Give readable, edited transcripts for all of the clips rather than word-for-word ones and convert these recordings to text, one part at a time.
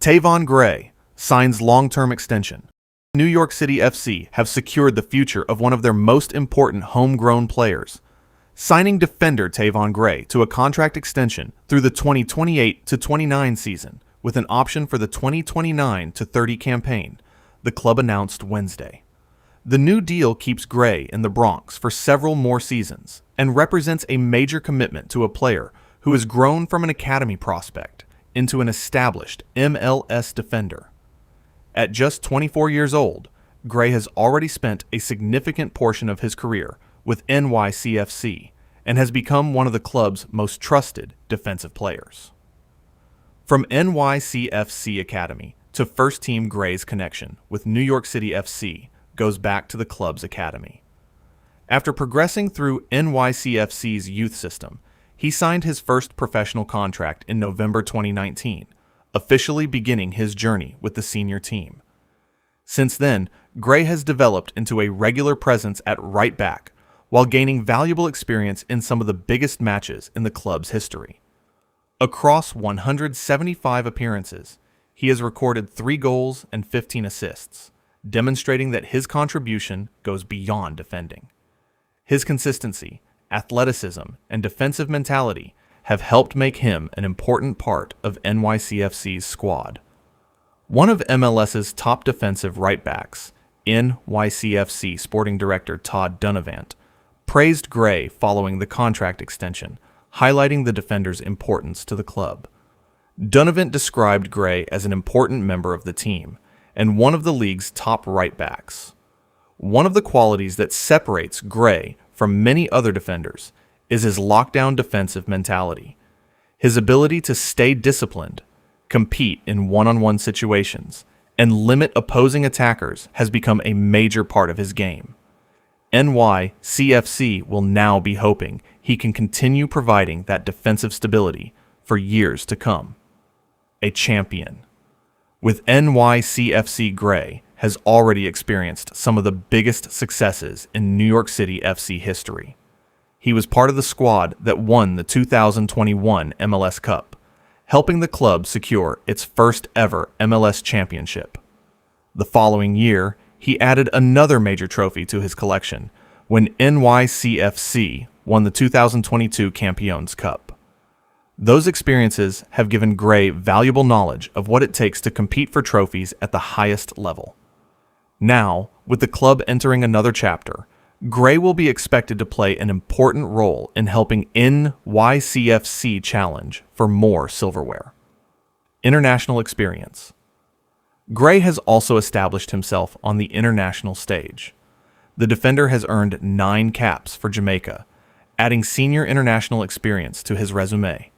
Tayvon Gray signs long-term extension. New York City FC have secured the future of one of their most important homegrown players, signing defender Tayvon Gray to a contract extension through the 2028-29 season with an option for the 2029-30 campaign, the club announced Wednesday. The new deal keeps Gray in the Bronx for several more seasons and represents a major commitment to a player who has grown from an academy prospect into an established MLS defender. At just 24 years old, Gray has already spent a significant portion of his career with NYCFC and has become one of the club's most trusted defensive players. From NYCFC Academy to first team, Gray's connection with New York City FC goes back to the club's academy. After progressing through NYCFC's youth system, he signed his first professional contract in November 2019, officially beginning his journey with the senior team. Since then, Gray has developed into a regular presence at right back while gaining valuable experience in some of the biggest matches in the club's history. Across 175 appearances, he has recorded 3 goals and 15 assists, demonstrating that his contribution goes beyond defending. His consistency, athleticism, and defensive mentality have helped make him an important part of NYCFC's squad. One of MLS's top defensive right-backs, NYCFC sporting director Todd Dunivant, praised Gray following the contract extension, highlighting the defender's importance to the club. Dunivant described Gray as an important member of the team and one of the league's top right-backs. One of the qualities that separates Gray from many other defenders is his lockdown defensive mentality. His ability to stay disciplined, compete in one-on-one situations, and limit opposing attackers has become a major part of his game. NYCFC will now be hoping he can continue providing that defensive stability for years to come. A champion. With NYCFC, Gray has already experienced some of the biggest successes in New York City FC history. He was part of the squad that won the 2021 MLS Cup, helping the club secure its first ever MLS championship. The following year, he added another major trophy to his collection when NYCFC won the 2022 Campeones Cup. Those experiences have given Gray valuable knowledge of what it takes to compete for trophies at the highest level. Now, with the club entering another chapter, Gray will be expected to play an important role in helping NYCFC challenge for more silverware. International experience. Gray has also established himself on the international stage. The defender has earned 9 caps for Jamaica, adding senior international experience to his resume.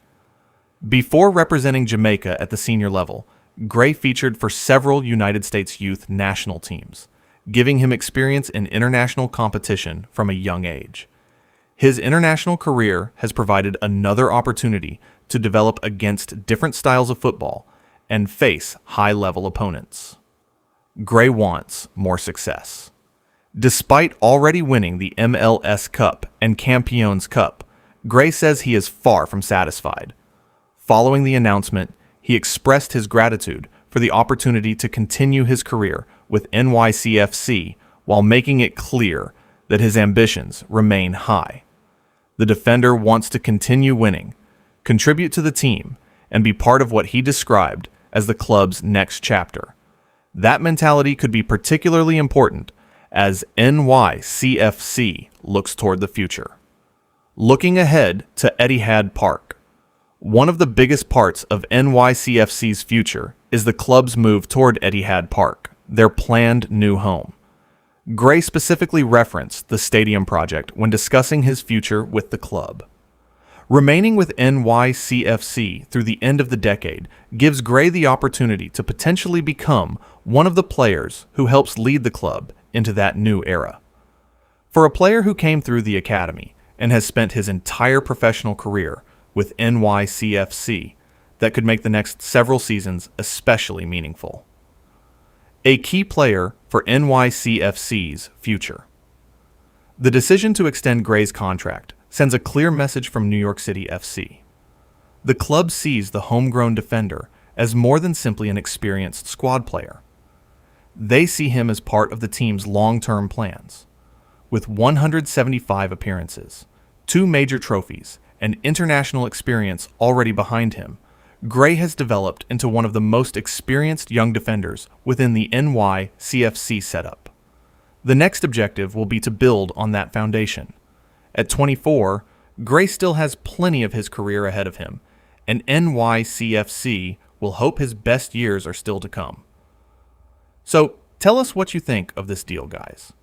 Before representing Jamaica at the senior level, Gray featured for several United States youth national teams, giving him experience in international competition from a young age. His international career has provided another opportunity to develop against different styles of football and face high-level opponents. Gray wants more success. Despite already winning the MLS Cup and Campeones Cup, Gray says he is far from satisfied. Following the announcement, he expressed his gratitude for the opportunity to continue his career with NYCFC while making it clear that his ambitions remain high. The defender wants to continue winning, contribute to the team, and be part of what he described as the club's next chapter. That mentality could be particularly important as NYCFC looks toward the future. Looking ahead to Etihad Park. One of the biggest parts of NYCFC's future is the club's move toward Etihad Park, their planned new home. Gray specifically referenced the stadium project when discussing his future with the club. Remaining with NYCFC through the end of the decade gives Gray the opportunity to potentially become one of the players who helps lead the club into that new era. For a player who came through the academy and has spent his entire professional career with NYCFC, that could make the next several seasons especially meaningful. A key player for NYCFC's future. The decision to extend Gray's contract sends a clear message from New York City FC. The club sees the homegrown defender as more than simply an experienced squad player. They see him as part of the team's long-term plans. With 175 appearances, 2 major trophies, and international experience already behind him, Gray has developed into one of the most experienced young defenders within the NYCFC setup. The next objective will be to build on that foundation. At 24, Gray still has plenty of his career ahead of him, and NYCFC will hope his best years are still to come. So, tell us what you think of this deal, guys.